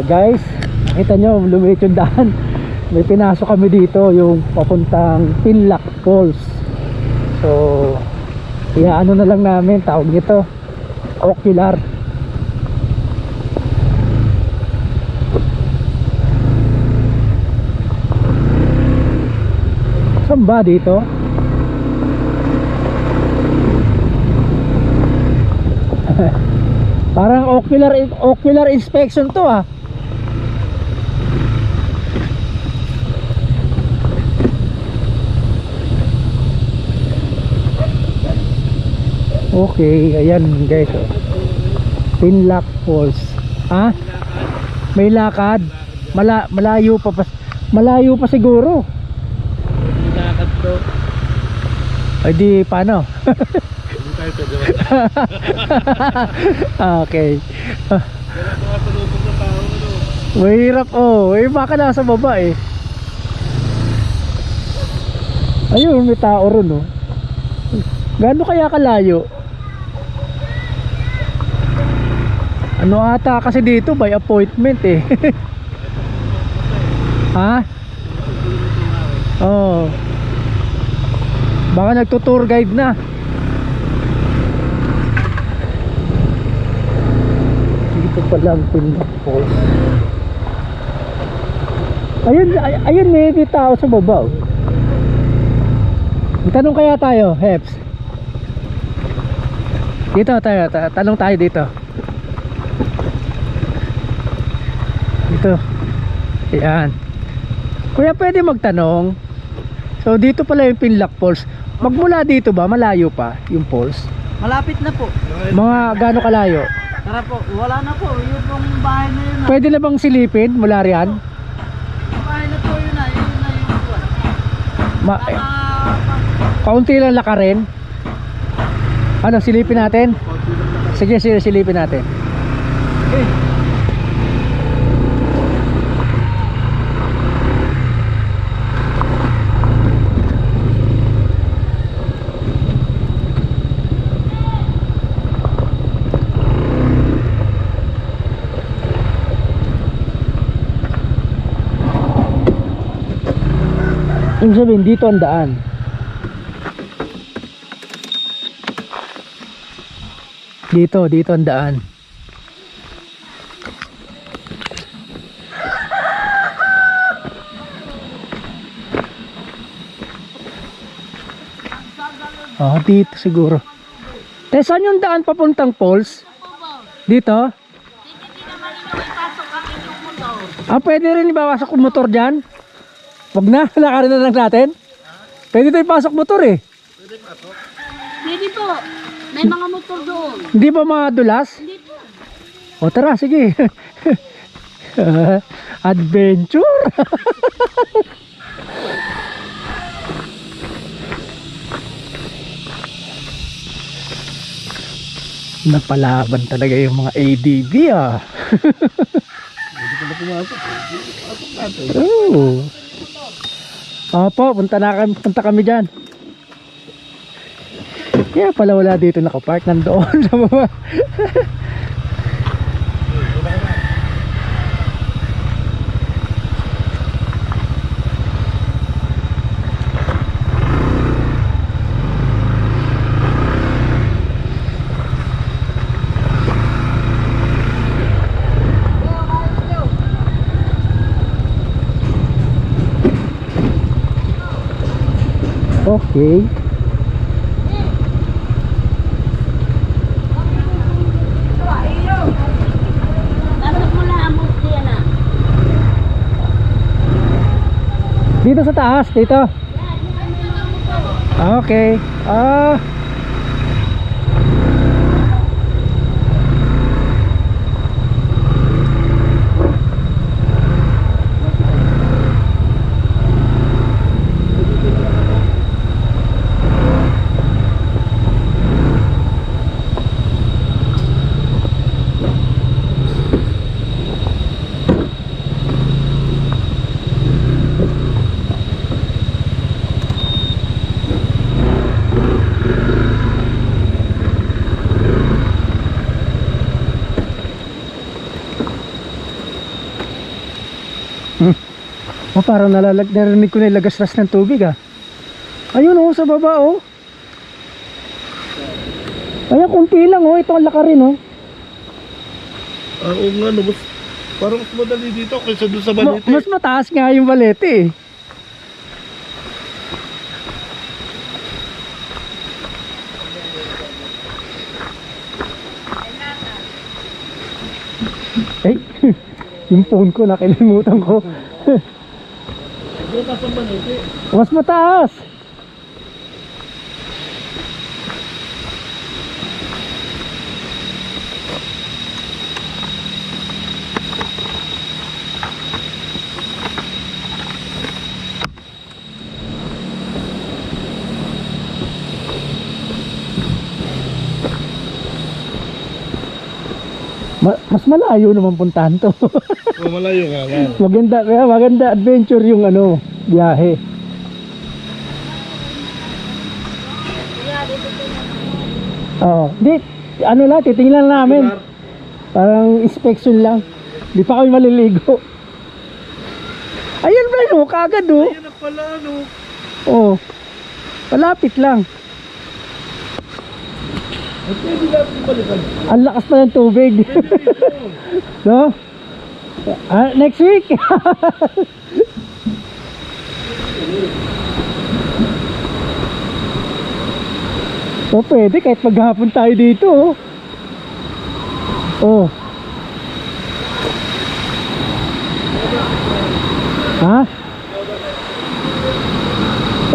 Guys, nakita nyo, lumiit yung daan. May pinasok kami dito, yung papuntang Pinlac Falls. So, ano na lang namin, tawag nito, ocular. Saan ba dito? Parang ocular inspection to ah. Okay, ayan guys, oh. Pinlac Falls. Ha? May lakad. Malayo pa siguro. Lakad to. Ay di paano? Okay. Mahirap oh. Baka nasa baba eh. Ayun, may tao ron oh. Gaano kaya kalayo? Ano ata kasi dito by appointment eh. Ha? Oh. Baka nagto-tour guide na. Dito pala ang Pinlac Falls. Ayun may tao sa baba. Tanong kaya tayo, Heps. Dito tayo, tanong tayo dito. Dito. Ayan. Kuya, pwede magtanong. So dito pala yung Pinlac Falls. Magmula dito ba, malayo pa yung falls? Malapit na po. Mga gaano kalayo? Tara po, wala na po. Yun pong bahay na yun. Pwede na bang silipin mula riyan? Bahay na po yun na. Yun na yung buwan. Kaunti lang lakarin. Ano, silipin natin? Sige, silipin natin. Okay. Ibig sabihin, dito ang daan. Dito ang daan. Dito siguro. Saan yung daan papuntang falls? Dito? Pwede rin ipasok yung motor dyan? Wag na, lakarin na lang natin. Pwede tayo pasok motor eh. Pwede po. May mga motor doon. Hindi ba madulas? Hindi po. O tara, sige. Adventure. Napalaban talaga yung mga ADV ah. Hindi ko na pumasok. Pasok natin. Oh. Opo, punta kami dyan. Kaya pala wala dito nakapark, nandoon sa baba. Okay. Pasok mo na ang bus diyan na. Dito sa taas, dito. Okay. Parang narinig ko na yung lagas-ras ng tubig ah. Ayun oh, sa baba oh. Ayan, kunti lang oh. Ito ang laka rin oh. Oo nga, no, parang mas madali dito kaysa doon sa Balete. Mas mataas nga yung Balete eh. Ay, yung phone ko nakilimutan ko. Dito sa Balete. Mas mataas. Mas malayo naman puntahan to. Oh, malayo nga lang. maganda adventure yung ano, biyahe. Oo, di ano lang, titingnan namin. Parang inspection lang. Di pa kami maliligo. Ayun ba no, kagad oh. Ayun na pala, no. Oh. Palapit lang. Ay, pwede natin balikan. Ang lakas pa ng tubig. No? Next week. So pwede kahit maghapon tayo dito oh. Oh. Ha?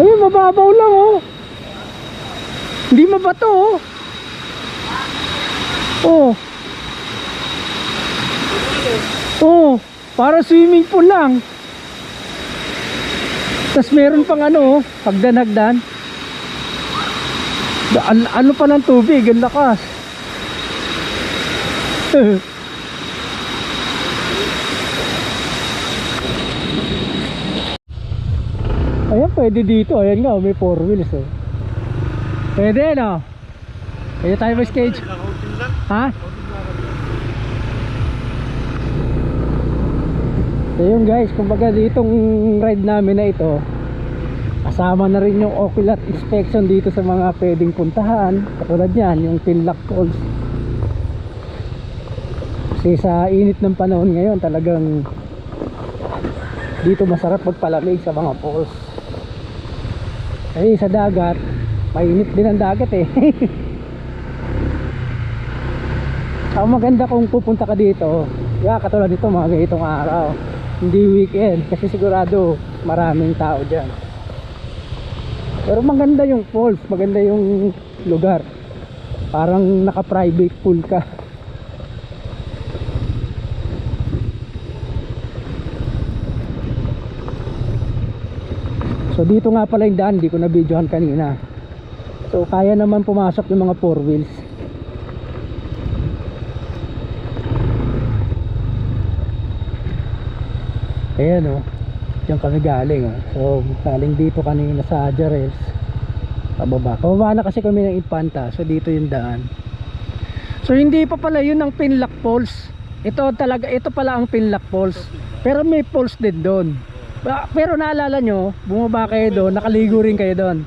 Ayun, mababaw lang oh. Hindi mabato oh. Oh. Oh, para swimming pool lang. Tapos meron pang ano, hagdan-hagdan. Ano pa ng tubig, ang lakas. Ayan, pwede dito. Ayan nga, may 4 wheels oh. Pwede no? Pwede tayo mag-skate. Ha? So yun guys, kumbaga ditong ride namin na ito, kasama na rin yung ocular inspection dito sa mga pwedeng puntahan. Katulad yan, yung Pinlock Falls. Kasi sa init ng panahon ngayon, talagang dito masarap magpalamig sa mga falls. Kasi sa dagat, mainit din ang dagat eh. Ang maganda kung pupunta ka dito, katulad dito mga ganitong araw, hindi weekend, kasi sigurado maraming tao dyan. Pero maganda yung falls, maganda yung lugar, parang naka private pool ka. So dito nga pala yung daan, di ko na videohan kanina. So kaya naman pumasok yung mga 4 wheels. Ayan o, diyan kami galing o. So galing dito kanina sa Jarez, pababa na kasi kami ng Infanta. So dito yung daan. So hindi pa pala yun ang Pinlock Falls. Ito pala ang Pinlock Falls. Pero may falls din doon. Pero naalala nyo, bumaba kayo doon, nakaligo rin kayo doon.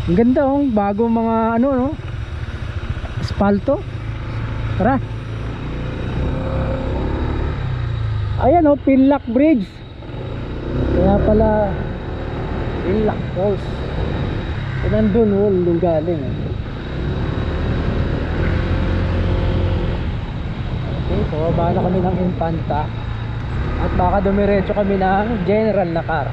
Ang ganda oh, bago mga ano no, asfalto. Tara. Ayan oh, Pinlock Bridge. Kaya pala Pinlock Falls. So nandun oh, nung galing okay, pababa na kami ng Infanta. At baka dumiretso kami ng general na car.